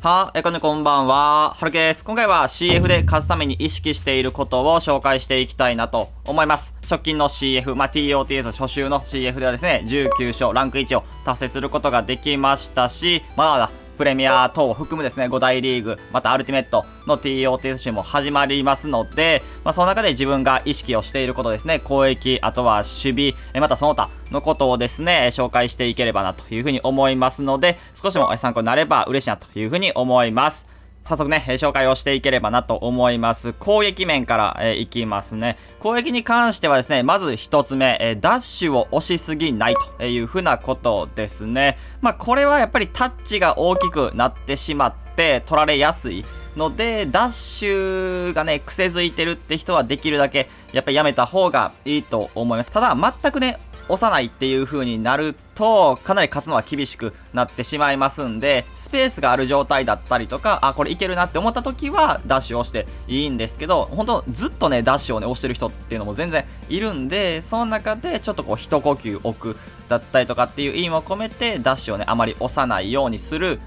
こんばんは。はるけです。今回は CF で勝つために意識していることを紹介していきたいなと思います。直近の CF、TOTS 初週の CF ではですね、19勝、ランク1を達成することができましたし、まだまだプレミア等を含むですね、5大リーグ、またアルティメットの TOTS 週も始まりますので、その中で自分が意識をしていることですね、攻撃、あとは守備、またその他のことをですね、紹介していければなというふうに思いますので、少しも参考になれば嬉しいなというふうに思います。早速ね、紹介をしていければなと思います。攻撃面から、いきますね。攻撃に関してはですね、まず一つ目、ダッシュを押しすぎないというふうなことですね。これはやっぱりタッチが大きくなってしまって取られやすいので、ダッシュがね、癖づいてるって人はできるだけ、やっぱりやめた方がいいと思います。ただ、全くね、押さないっていう風になると、かなり勝つのは厳しくなってしまいますんで、スペースがある状態だったりとか、これいけるなって思った時は、ダッシュを押していいんですけど、本当ずっとね、ダッシュをね、押してる人っていうのも全然いるんで、その中でちょっとこう、一呼吸置くだったりとかっていう意味を込めて、ダッシュをね、あまり押さないようにする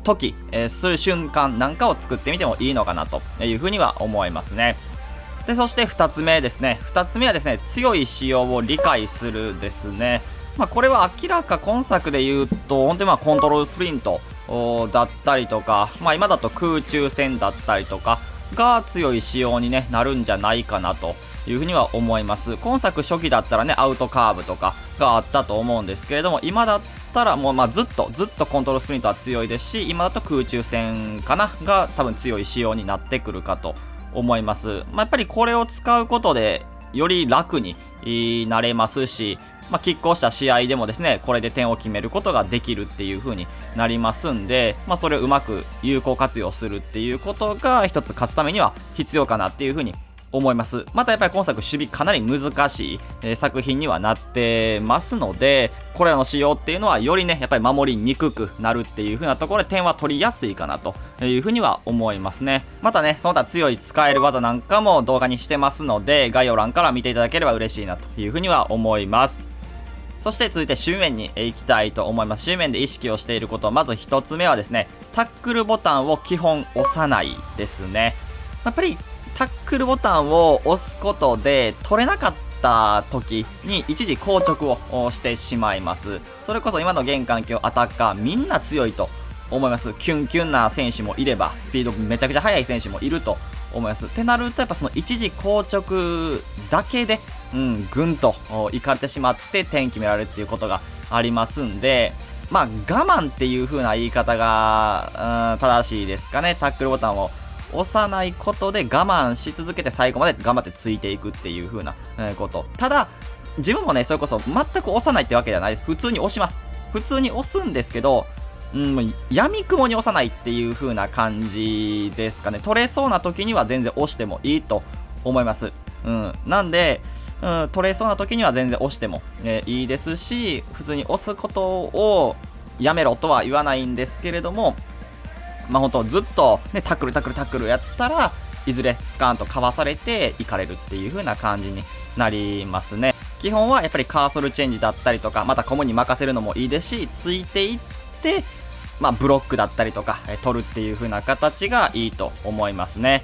時、する瞬間なんかを作ってみてもいいのかなという風には思いますね。で、そして2つ目ですね。2つ目はですね、強い仕様を理解するですね。これは明らか今作で言うと、本当にコントロールスプリントだったりとか、今だと空中戦だったりとかが強い仕様に、なるんじゃないかなというふうには思います。今作初期だったらね、アウトカーブとかがあったと思うんですけれども、今だったらもうずっとコントロールスプリントは強いですし、今だと空中戦かなが多分強い仕様になってくるかと思います。やっぱりこれを使うことでより楽になれますし、拮抗した試合でもですね、これで点を決めることができるっていう風になりますんで、それをうまく有効活用するっていうことが一つ勝つためには必要かなっていう風に思います。またやっぱり今作守備かなり難しい、作品にはなってますので、これらの仕様っていうのはよりね、やっぱり守りにくくなるっていう風なところで点は取りやすいかなという風には思いますね。またね、その他強い使える技なんかも動画にしてますので、概要欄から見ていただければ嬉しいなという風には思います。そして続いて守備面に行きたいと思います。守備面で意識をしていること、まず一つ目はですね、タックルボタンを基本押さないですね。やっぱりタックルボタンを押すことで取れなかった時に一時硬直をしてしまいます。それこそ今の現環境アタッカーみんな強いと思います。キュンキュンな選手もいればスピードめちゃくちゃ速い選手もいると思います。ってなるとやっぱその一時硬直だけでぐんといかれてしまって点決められるっていうことがありますんで、我慢っていう風な言い方が正しいですかね。タックルボタンを押さないことで我慢し続けて最後まで頑張ってついていくっていう風なこと。ただ自分もね、それこそ全く押さないってわけではないです。普通に押します。普通に押すんですけど、闇雲に押さないっていう風な感じですかね。取れそうな時には全然押してもいいと思います。なんで、取れそうな時には全然押しても、いいですし、普通に押すことをやめろとは言わないんですけれども、本当ずっと、ね、タックルやったらいずれスカーンとかわされていかれるっていう風な感じになりますね。基本はやっぱりカーソルチェンジだったりとか、またコムに任せるのもいいですし、ついていってブロックだったりとか取るっていう風な形がいいと思いますね。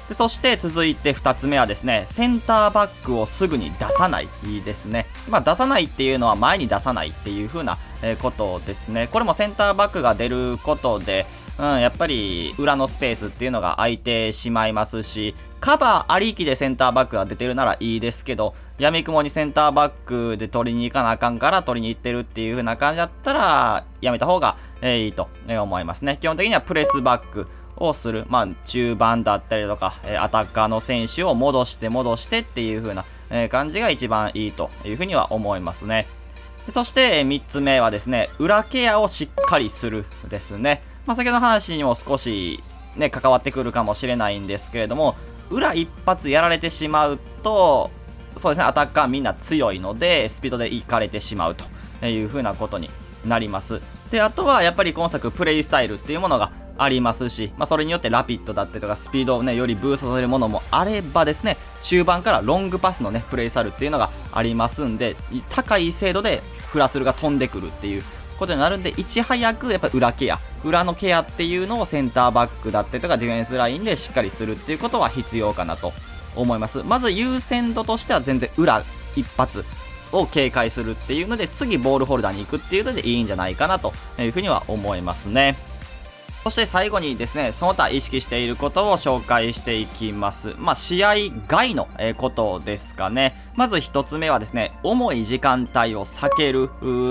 でそして続いて2つ目はですね、センターバックをすぐに出さないですね。出さないっていうのは前に出さないっていう風なことですね。これもセンターバックが出ることでやっぱり裏のスペースっていうのが空いてしまいますし、カバーありきでセンターバックが出てるならいいですけど、闇雲にセンターバックで取りに行かなあかんから取りに行ってるっていう風な感じだったらやめた方がいいと思いますね。基本的にはプレスバックをする、中盤だったりとかアタッカーの選手を戻してっていう風な感じが一番いいという風には思いますね。そして3つ目はですね、裏ケアをしっかりするですね。先ほどの話にも少しね、関わってくるかもしれないんですけれども、裏一発やられてしまうと、そうですね、アタッカーみんな強いので、スピードでいかれてしまうという風なことになります。で、あとはやっぱり今作プレイスタイルっていうものがありますし、それによってラピッドだったりとかスピードをね、よりブーストさせるものもあればですね、中盤からロングパスのね、プレイスタイルっていうのがありますんで、高い精度でフラスルが飛んでくるっていうことになるんで、いち早くやっぱ裏のケアっていうのをセンターバックだったりとかディフェンスラインでしっかりするっていうことは必要かなと思います。まず優先度としては全然裏一発を警戒するっていうので、次ボールホルダーに行くっていうのでいいんじゃないかなというふうには思いますね。そして最後にですね、その他意識していることを紹介していきます。試合外のことですかね。まず一つ目はですね、重い時間帯を避ける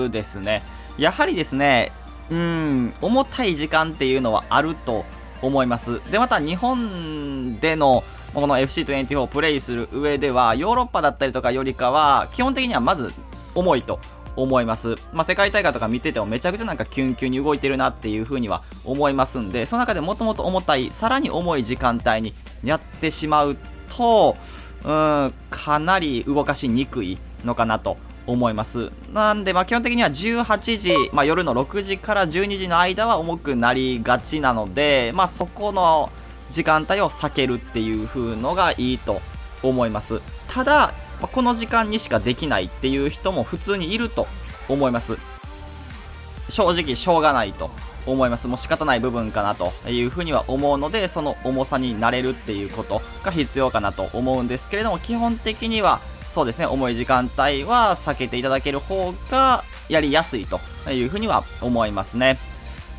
ですね。やはりですね、重たい時間っていうのはあると思います。で、また日本でのこの FC24 をプレイする上では、ヨーロッパだったりとかよりかは、基本的にはまず重いと思います。世界大会とか見ててもめちゃくちゃなんかキュンキュンに動いてるなっていう風には思いますんで、その中でもともと重たい、さらに重い時間帯にやってしまうと、かなり動かしにくいのかなと思います。なんで、基本的には18時、夜の6時から12時の間は重くなりがちなので、そこの時間帯を避けるっていう風のがいいと思います。ただ、この時間にしかできないっていう人も普通にいると思います。正直しょうがないと思います。もう仕方ない部分かなというふうには思うので、その重さになれるっていうことが必要かなと思うんですけれども、基本的にはそうですね、重い時間帯は避けていただける方がやりやすいというふうには思いますね。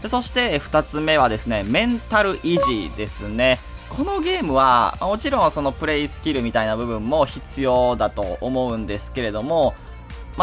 で、そして2つ目はですね、メンタル維持ですね。このゲームはもちろんそのプレイスキルみたいな部分も必要だと思うんですけれども、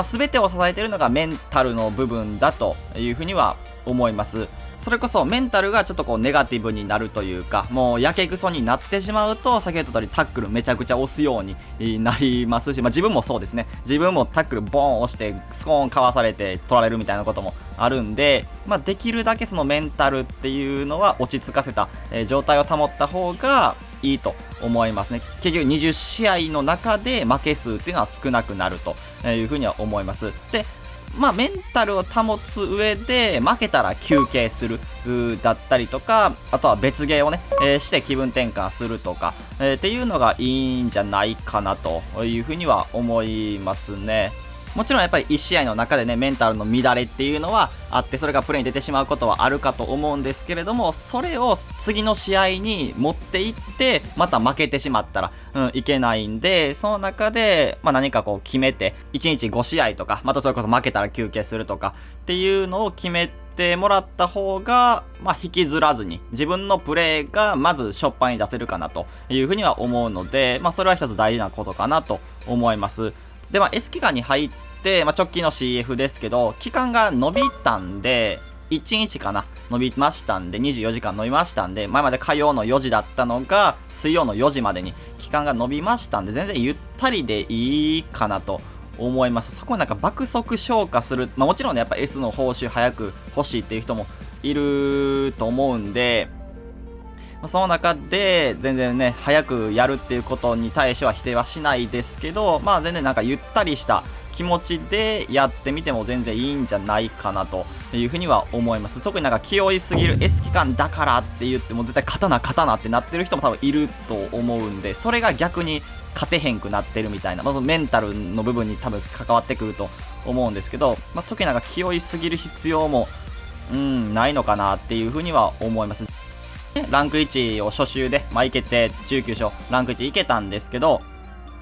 全てを支えているのがメンタルの部分だというふうには思います。それこそメンタルがちょっとこうネガティブになるというか、もうやけくそになってしまうと、先ほど言った通りタックルめちゃくちゃ押すようになりますし、自分もそうですね。自分もタックルボーン押してスコーンかわされて取られるみたいなこともあるんで、できるだけそのメンタルっていうのは落ち着かせた、状態を保った方がいいと思いますね。結局20試合の中で負け数っていうのは少なくなるというふうには思います。で、メンタルを保つ上で負けたら休憩するだったりとか、あとは別ゲーをね、して気分転換するとか、っていうのがいいんじゃないかなというふうには思いますね。もちろんやっぱり1試合の中でね、メンタルの乱れっていうのはあって、それがプレーに出てしまうことはあるかと思うんですけれども、それを次の試合に持っていって、また負けてしまったら、いけないんで、その中で、何かこう決めて、1日5試合とか、またそれこそ負けたら休憩するとか、っていうのを決めてもらった方が、引きずらずに、自分のプレーがまず初っ端に出せるかなというふうには思うので、それは一つ大事なことかなと思います。で、S 期間に入って、直近の CF ですけど、期間が伸びたんで、1日かな伸びましたんで、24時間伸びましたんで、前まで火曜の4時だったのが、水曜の4時までに期間が伸びましたんで、全然ゆったりでいいかなと思います。そこになんか爆速消化する、もちろんね、やっぱ S の報酬早く欲しいっていう人もいると思うんで、その中で全然ね、早くやるっていうことに対しては否定はしないですけど、全然なんかゆったりした気持ちでやってみても全然いいんじゃないかなというふうには思います。特になんか気負いすぎる S 期間だからって言っても絶対刀ってなってる人も多分いると思うんで、それが逆に勝てへんくなってるみたいな、そのメンタルの部分に多分関わってくると思うんですけど、特になんか気負いすぎる必要もないのかなっていうふうには思います。ランク1を初週で、いけて19勝ランク1いけたんですけど、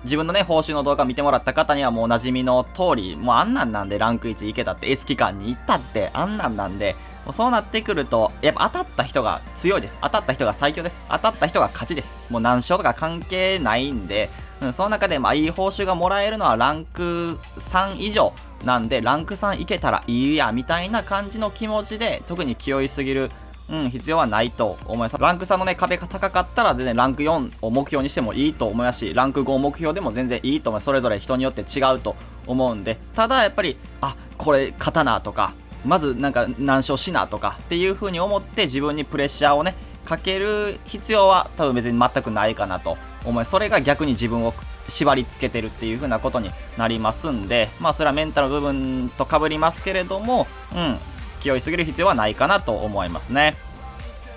自分のね報酬の動画見てもらった方にはもうおなじみの通り、もうあんなんなんでランク1いけたって S 期間に行ったってあんなんなんで、もうそうなってくるとやっぱ当たった人が強いです。当たった人が最強です。当たった人が勝ちです。もう何勝とか関係ないんで、その中でいい報酬がもらえるのはランク3以上なんで、ランク3いけたらいいやみたいな感じの気持ちで、特に気負いすぎる必要はないと思います。ランク3のね、壁が高かったら全然ランク4を目標にしてもいいと思いますし、ランク5目標でも全然いいと思います。それぞれ人によって違うと思うんで、ただやっぱり、これ勝たなとか、まずなんか何勝しなとかっていう風に思って自分にプレッシャーをね、かける必要は多分別に全くないかなと思います。それが逆に自分を縛り付けてるっていう風なことになりますんで、それはメンタルの部分と被りますけれども、気負いすぎる必要はないかなと思いますね。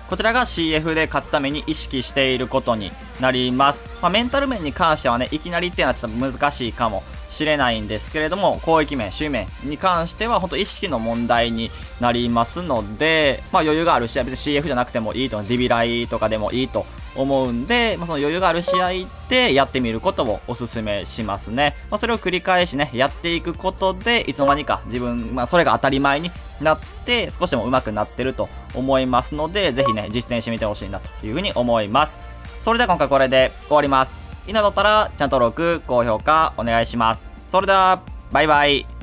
こちらが CF で勝つために意識していることになります。メンタル面に関してはね、いきなりっていうのはちょっと難しいかもしれないんですけれども、攻撃面、守備面に関しては本当意識の問題になりますので、余裕がある試合、別に CF じゃなくてもいいと、ディビライとかでもいいと思うんで、その余裕がある試合でやってみることをお勧めしますね。それを繰り返しね、やっていくことで、いつの間にか自分、それが当たり前になって、少しでも上手くなってると思いますので、ぜひね、実践してみてほしいなというふうに思います。それでは今回これで終わります。いいなとったら、チャンネル登録、高評価お願いします。それでは、バイバイ。